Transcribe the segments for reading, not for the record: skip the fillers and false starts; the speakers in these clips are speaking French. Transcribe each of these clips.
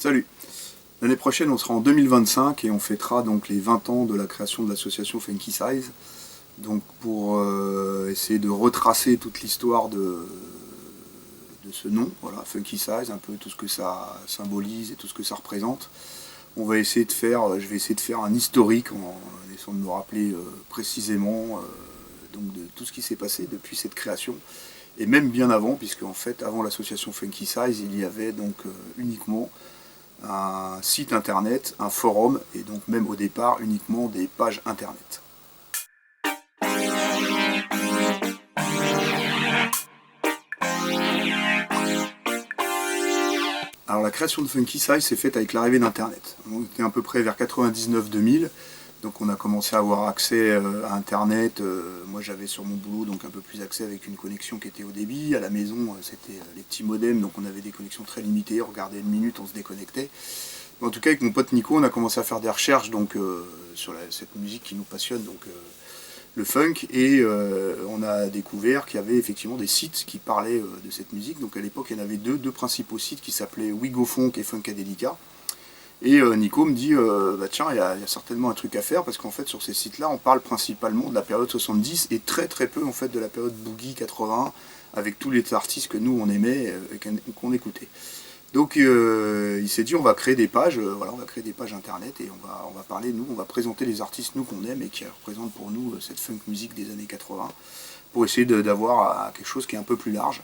Salut! L'année prochaine, on sera en 2025 et on fêtera donc les 20 ans de la création de l'association Funky Size. Donc pour essayer de retracer toute l'histoire de ce nom, voilà, Funky Size, un peu tout ce que ça symbolise et tout ce que ça représente. Je vais essayer de faire un historique en essayant de me rappeler précisément donc de tout ce qui s'est passé depuis cette création. Et même bien avant, puisque en fait, avant l'association Funky Size, il y avait donc uniquement un site internet, un forum, et donc même au départ uniquement des pages internet. Alors la création de Funky Size s'est faite avec l'arrivée d'Internet. On était à peu près vers 99-2000, donc on a commencé à avoir accès à Internet. Moi j'avais sur mon boulot donc un peu plus accès avec une connexion qui était au débit. À la maison c'était les petits modems, donc on avait des connexions très limitées. On regardait une minute, on se déconnectait. Mais en tout cas avec mon pote Nico, on a commencé à faire des recherches donc, sur cette musique qui nous passionne, donc le funk, et on a découvert qu'il y avait effectivement des sites qui parlaient de cette musique. Donc à l'époque il y en avait deux principaux sites qui s'appelaient WeGoFunk et Funkadelica. Et Nico me dit, bah tiens, il y a certainement un truc à faire, parce qu'en fait sur ces sites-là on parle principalement de la période 70 et très très peu en fait de la période Boogie 80, avec tous les artistes que nous on aimait et qu'on écoutait. Donc il s'est dit on va créer des pages, voilà, on va créer des pages internet et on va parler, nous, on va présenter les artistes nous qu'on aime et qui représentent pour nous cette funk musique des années 80, pour essayer d'avoir quelque chose qui est un peu plus large.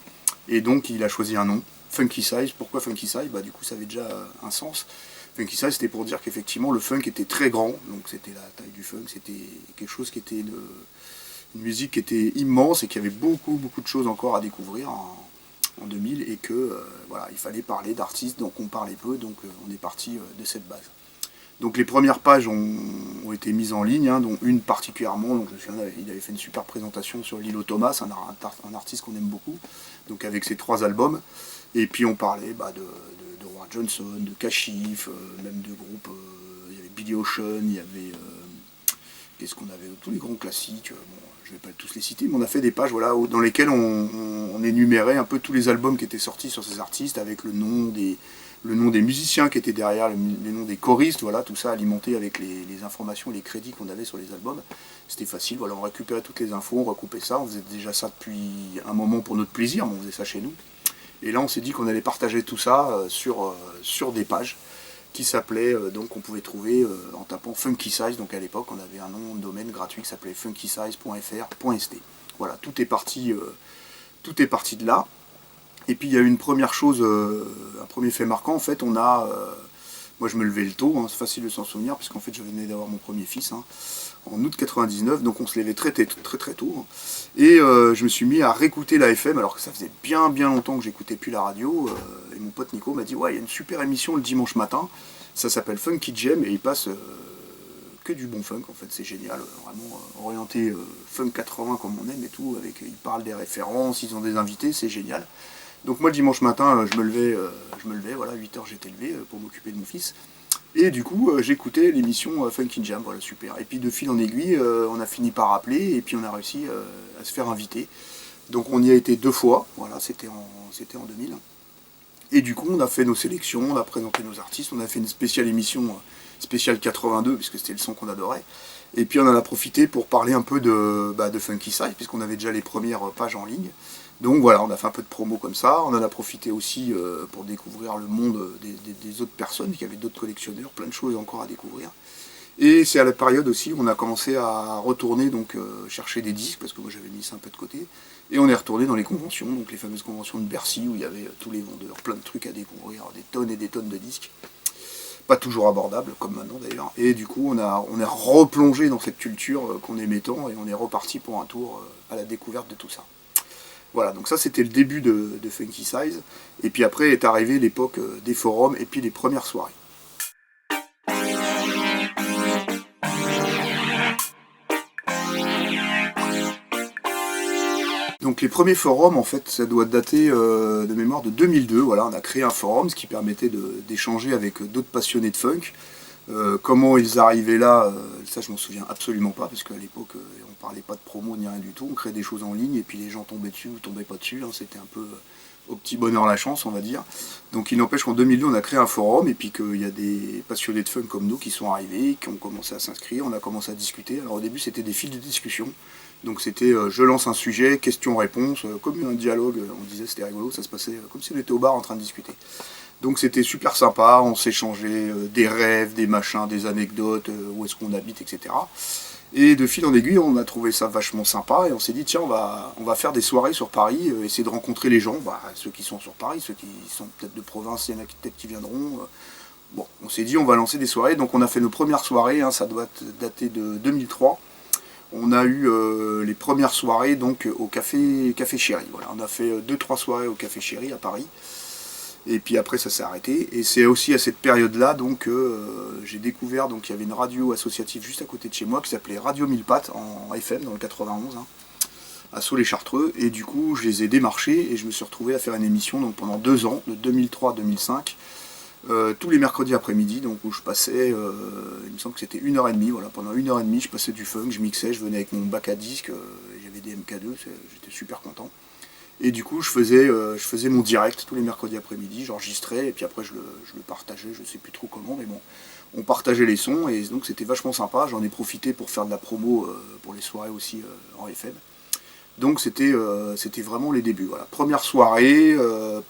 Et donc il a choisi un nom, Funky Size. Pourquoi Funky Size? Bah du coup ça avait déjà un sens. Funky Size c'était pour dire qu'effectivement le funk était très grand, donc c'était la taille du funk, c'était quelque chose qui était une musique qui était immense et qui avait beaucoup de choses encore à découvrir en 2000, et que voilà, il fallait parler d'artistes dont on parlait peu, donc on est parti de cette base. Donc les premières pages ont été mises en ligne, dont une particulièrement, donc je me souviens, il avait fait une super présentation sur Lilo Thomas, un artiste qu'on aime beaucoup, donc avec ses 3 albums, et puis on parlait de Roy Johnson, de Kashif, même de groupes, il y avait Billy Ocean, il y avait, qu'est-ce qu'on avait, tous les grands classiques, bon, je ne vais pas tous les citer, mais on a fait des pages voilà, dans lesquelles on énumérait un peu tous les albums qui étaient sortis sur ces artistes, avec le nom des musiciens qui étaient derrière, les noms des choristes, voilà, tout ça alimenté avec les informations, les crédits qu'on avait sur les albums. C'était facile, voilà, on récupérait toutes les infos, on recoupait ça, on faisait déjà ça depuis un moment pour notre plaisir, mais on faisait ça chez nous. Et là on s'est dit qu'on allait partager tout ça sur des pages qui s'appelait, donc on pouvait trouver en tapant Funky Size, donc à l'époque on avait un nom de domaine gratuit qui s'appelait funkysize.fr.st. Voilà, tout est parti de là. Et puis il y a eu une première chose, un premier fait marquant, en fait moi je me levais le tôt, c'est facile de s'en souvenir, parce qu'en fait je venais d'avoir mon premier fils, en août 99, donc on se levait très tôt, et je me suis mis à réécouter la FM, alors que ça faisait bien longtemps que j'écoutais plus la radio, et mon pote Nico m'a dit ouais, il y a une super émission le dimanche matin, ça s'appelle Funky Jam, et il passe que du bon funk, en fait c'est génial, vraiment orienté funk 80 comme on aime et tout, ils parlent des références, ils ont des invités, c'est génial. Donc moi le dimanche matin je me levais, voilà, 8h j'étais levé pour m'occuper de mon fils. Et du coup, j'écoutais l'émission Funky Jam, voilà, super. Et puis de fil en aiguille, on a fini par appeler, et puis on a réussi à se faire inviter. Donc on y a été 2 fois, voilà, c'était en 2000. Et du coup, on a fait nos sélections, on a présenté nos artistes, on a fait une spéciale émission, spéciale 82, puisque c'était le son qu'on adorait. Et puis on en a profité pour parler un peu de Funky Size, puisqu'on avait déjà les premières pages en ligne. Donc voilà, on a fait un peu de promo comme ça, on en a profité aussi pour découvrir le monde des autres personnes, il y avait d'autres collectionneurs, plein de choses encore à découvrir. Et c'est à la période aussi où on a commencé à retourner donc chercher des disques, parce que moi j'avais mis ça un peu de côté, et on est retourné dans les conventions, donc les fameuses conventions de Bercy, où il y avait tous les vendeurs, plein de trucs à découvrir, des tonnes et des tonnes de disques. Pas toujours abordables, comme maintenant d'ailleurs. Et du coup, on est replongé dans cette culture qu'on aimait tant, et on est reparti pour un tour à la découverte de tout ça. Voilà, donc ça c'était le début de Funky Size, et puis après est arrivée l'époque des forums, et puis les premières soirées. Donc les premiers forums, en fait, ça doit dater de mémoire de 2002, voilà, on a créé un forum, ce qui permettait d'échanger avec d'autres passionnés de funk. Comment ils arrivaient là, ça je m'en souviens absolument pas, parce qu'à l'époque on parlait pas de promo ni rien du tout, on créait des choses en ligne et puis les gens tombaient dessus ou tombaient pas dessus, hein, c'était un peu au petit bonheur la chance on va dire. Donc il n'empêche qu'en 2002 on a créé un forum et puis qu'il y a des passionnés de funk comme nous qui sont arrivés, qui ont commencé à s'inscrire, on a commencé à discuter. Alors au début c'était des fils de discussion, donc c'était je lance un sujet, question-réponse, comme un dialogue, on disait c'était rigolo, ça se passait comme si on était au bar en train de discuter. Donc c'était super sympa, on s'échangeait des rêves, des machins, des anecdotes, où est-ce qu'on habite, etc. Et de fil en aiguille, on a trouvé ça vachement sympa et on s'est dit tiens, on va faire des soirées sur Paris, essayer de rencontrer les gens, ceux qui sont sur Paris, ceux qui sont peut-être de province, il y en a peut-être qui viendront. Bon, on s'est dit on va lancer des soirées, donc on a fait nos premières soirées, hein, ça doit dater de 2003. On a eu les premières soirées donc au Café Chéri. Voilà, on a fait 2-3 soirées au Café Chéri à Paris. Et puis après ça s'est arrêté. Et c'est aussi à cette période-là donc j'ai découvert donc il y avait une radio associative juste à côté de chez moi qui s'appelait Radio Mille Pattes en FM dans le 91, hein, à Sceaux-les-Chartreux. Et du coup je les ai démarchés et je me suis retrouvé à faire une émission donc pendant 2 ans, de 2003 à 2005, tous les mercredis après-midi, donc où je passais, il me semble que c'était 1h30, voilà, pendant 1h30 je passais du funk, je mixais, je venais avec mon bac à disques, j'avais des MK2, j'étais super content. Et du coup, je faisais mon direct tous les mercredis après-midi, j'enregistrais, et puis après je le partageais, je sais plus trop comment, mais bon, on partageait les sons, et donc c'était vachement sympa. J'en ai profité pour faire de la promo pour les soirées aussi en FM. Donc c'était vraiment les débuts. Voilà. Première soirée,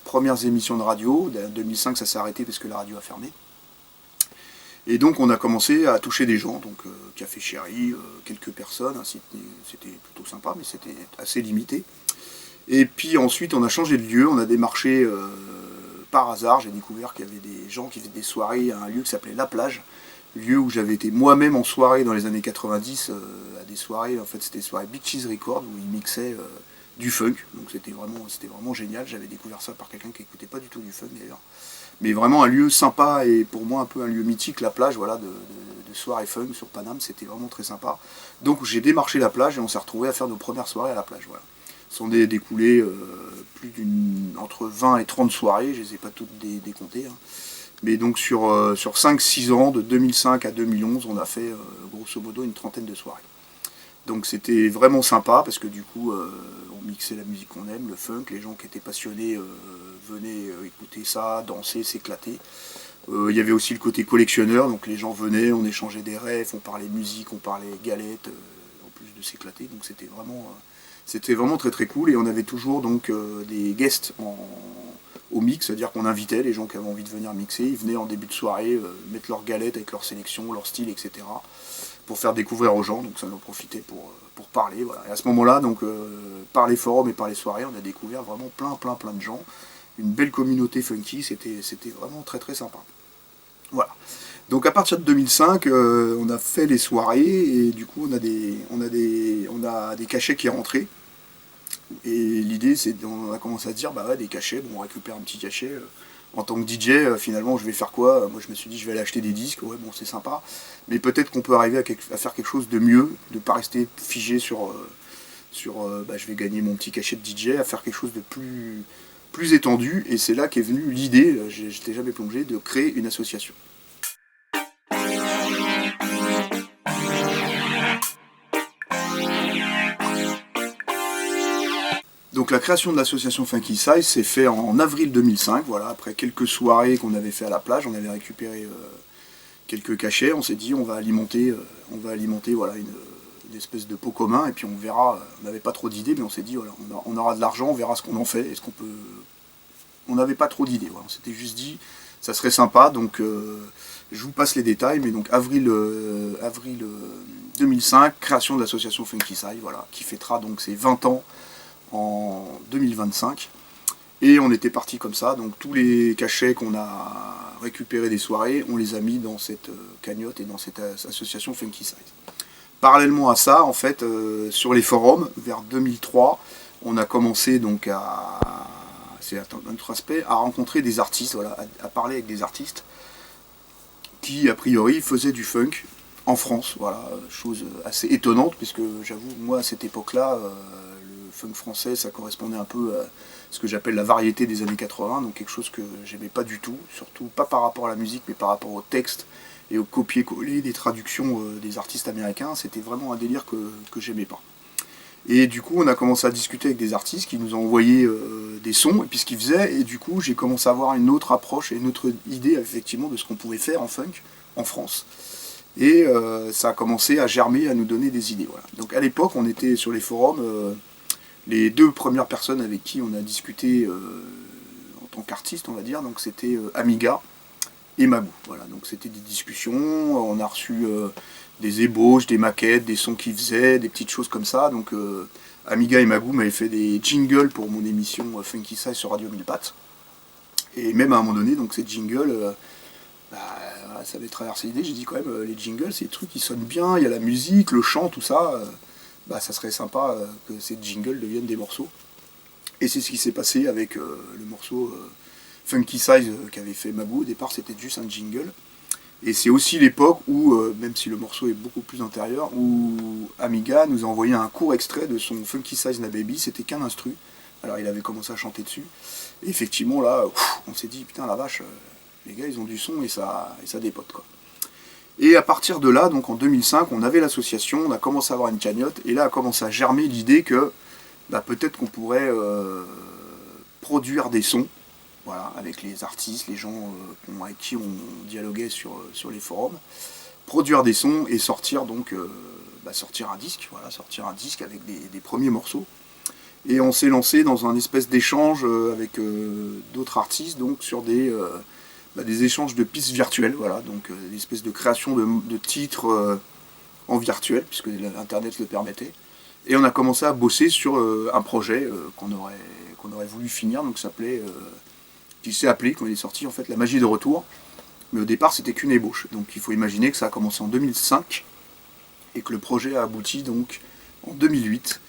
premières émissions de radio. En 2005, ça s'est arrêté parce que la radio a fermé. Et donc on a commencé à toucher des gens, donc Café Chéri, quelques personnes, hein, c'était plutôt sympa, mais c'était assez limité. Et puis ensuite on a changé de lieu, on a démarché par hasard, j'ai découvert qu'il y avait des gens qui faisaient des soirées à un lieu qui s'appelait La Plage, lieu où j'avais été moi-même en soirée dans les années 90, à des soirées, en fait c'était des soirées Big Cheese Record où ils mixaient du funk, donc c'était vraiment génial, j'avais découvert ça par quelqu'un qui n'écoutait pas du tout du funk d'ailleurs. Mais vraiment un lieu sympa et pour moi un peu un lieu mythique, La Plage, voilà, de soirée funk sur Paname, c'était vraiment très sympa. Donc j'ai démarché La Plage et on s'est retrouvés à faire nos premières soirées à La Plage, voilà. Sont découlés entre 20 et 30 soirées, je ne les ai pas toutes décomptées. Hein. Mais donc sur 5-6 ans, de 2005 à 2011, on a fait grosso modo une trentaine de soirées. Donc c'était vraiment sympa parce que du coup on mixait la musique qu'on aime, le funk, les gens qui étaient passionnés venaient écouter ça, danser, s'éclater. Il y avait aussi le côté collectionneur, donc les gens venaient, on échangeait des rêves, on parlait musique, on parlait galettes, en plus de s'éclater, donc c'était vraiment très très cool et on avait toujours donc des guests au mix, c'est-à-dire qu'on invitait les gens qui avaient envie de venir mixer, ils venaient en début de soirée mettre leur galette avec leur sélection, leur style, etc. pour faire découvrir aux gens, donc ça nous profitait pour parler. Voilà. Et à ce moment-là, donc par les forums et par les soirées, on a découvert vraiment plein de gens, une belle communauté funky, c'était vraiment très très sympa. Voilà. Donc à partir de 2005, on a fait les soirées et du coup on a des cachets qui rentraient. Et l'idée, on a commencé à se dire, bah ouais, des cachets, bon, on récupère un petit cachet. En tant que DJ, finalement, je vais faire quoi? Moi, je me suis dit, je vais aller acheter des disques, ouais, bon, c'est sympa. Mais peut-être qu'on peut arriver à faire quelque chose de mieux, de ne pas rester figé sur je vais gagner mon petit cachet de DJ, à faire quelque chose de plus étendu. Et c'est là qu'est venue l'idée, j'étais jamais plongé, de créer une association. Donc la création de l'association Funky Size s'est fait en avril 2005, voilà, après quelques soirées qu'on avait fait à la plage, on avait récupéré quelques cachets, on s'est dit on va alimenter voilà, une espèce de pot commun et puis on verra, on n'avait pas trop d'idées mais on s'est dit voilà, on aura de l'argent, on verra ce qu'on en fait, est-ce qu'on peut... On n'avait pas trop d'idées, voilà. On s'était juste dit ça serait sympa, donc je vous passe les détails, mais donc avril 2005, création de l'association Funky Size, voilà, qui fêtera donc ses 20 ans en 2025 et on était parti comme ça, donc tous les cachets qu'on a récupérés des soirées, on les a mis dans cette cagnotte et dans cette association Funky Size. Parallèlement à ça, en fait, sur les forums, vers 2003, on a commencé donc c'est un autre aspect, à rencontrer des artistes, voilà, à parler avec des artistes qui, a priori, faisaient du funk en France, voilà, chose assez étonnante, puisque j'avoue, moi, à cette époque-là, funk français, ça correspondait un peu à ce que j'appelle la variété des années 80, donc quelque chose que j'aimais pas du tout, surtout pas par rapport à la musique, mais par rapport au texte et au copier-coller des traductions des artistes américains. C'était vraiment un délire que j'aimais pas. Et du coup, on a commencé à discuter avec des artistes qui nous ont envoyé des sons et puis ce qu'ils faisaient. Et du coup, j'ai commencé à avoir une autre approche et une autre idée effectivement de ce qu'on pouvait faire en funk en France. Et ça a commencé à germer, à nous donner des idées. Voilà. Donc à l'époque, on était sur les forums. Les deux premières personnes avec qui on a discuté en tant qu'artiste, on va dire, donc c'était Amiga et Magou. Voilà, donc c'était des discussions. On a reçu des ébauches, des maquettes, des sons qu'ils faisaient, des petites choses comme ça. Donc Amiga et Magou m'avaient fait des jingles pour mon émission Funky Size sur Radio 1000 Pattes. Et même à un moment donné, donc ces jingles, ça avait traversé l'idée. J'ai dit quand même, les jingles, c'est des trucs qui sonnent bien. Il y a la musique, le chant, tout ça. Ça serait sympa que ces jingles deviennent des morceaux. Et c'est ce qui s'est passé avec le morceau Funky Size qu'avait fait Magou. Au départ, c'était juste un jingle. Et c'est aussi l'époque où, même si le morceau est beaucoup plus antérieur, où Amiga nous a envoyé un court extrait de son Funky Size Na Baby. C'était qu'un instru. Alors il avait commencé à chanter dessus. Et effectivement, là, on s'est dit, putain, la vache, les gars, ils ont du son et ça dépote, quoi. Et à partir de là, donc en 2005, on avait l'association, on a commencé à avoir une cagnotte, et là a commencé à germer l'idée que peut-être qu'on pourrait produire des sons, voilà, avec les artistes, les gens avec qui on dialoguait sur les forums, produire des sons et sortir donc sortir un disque, voilà, sortir un disque avec des premiers morceaux. Et on s'est lancé dans un espèce d'échange avec d'autres artistes, donc sur des échanges de pistes virtuelles, voilà, donc des espèces de création de titres en virtuel, puisque l'internet le permettait. Et on a commencé à bosser sur un projet qu'on aurait voulu finir, donc qui s'est appelé, quand il est sorti, en fait, La Magie de Retour. Mais au départ, c'était qu'une ébauche. Donc il faut imaginer que ça a commencé en 2005 et que le projet a abouti donc en 2008.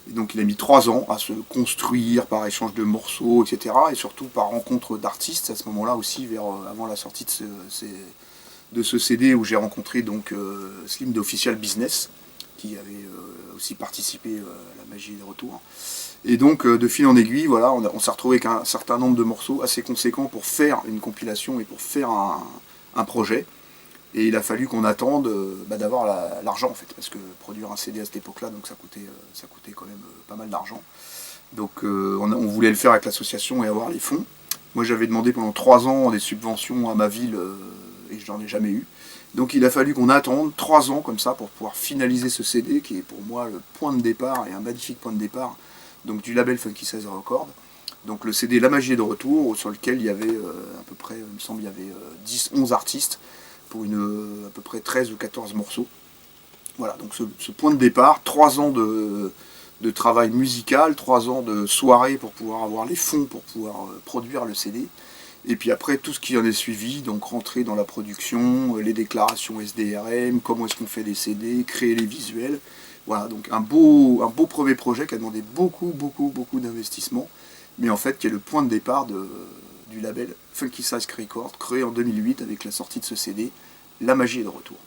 Et donc il a mis 3 ans à se construire par échange de morceaux, etc. Et surtout par rencontre d'artistes. À ce moment-là aussi, avant la sortie de ce CD, où j'ai rencontré donc Slim d'Official Business, qui avait aussi participé à La Magie des Retours. Et donc de fil en aiguille, voilà, on s'est retrouvé avec un certain nombre de morceaux assez conséquents pour faire une compilation et pour faire un projet. Et il a fallu qu'on attende d'avoir l'argent, en fait, parce que produire un CD à cette époque-là, donc ça coûtait quand même pas mal d'argent. Donc on voulait le faire avec l'association et avoir les fonds. Moi j'avais demandé pendant 3 ans des subventions à ma ville et je n'en ai jamais eu. Donc il a fallu qu'on attende 3 ans comme ça pour pouvoir finaliser ce CD qui est pour moi le point de départ et un magnifique point de départ donc, du label Funky Size Records. Donc le CD La Magie de Retour, sur lequel il y avait à peu près, il me semble, il y avait 10-11 artistes pour à peu près 13 ou 14 morceaux. Voilà, donc ce point de départ, 3 ans de travail musical, 3 ans de soirée pour pouvoir avoir les fonds pour pouvoir produire le CD. Et puis après, tout ce qui en est suivi, donc rentrer dans la production, les déclarations SDRM, comment est-ce qu'on fait des CD, créer les visuels. Voilà, donc un beau premier projet qui a demandé beaucoup d'investissement, mais en fait qui est le point de départ du label Funky Size Records, créé en 2008 avec la sortie de ce CD, La Magie est de retour.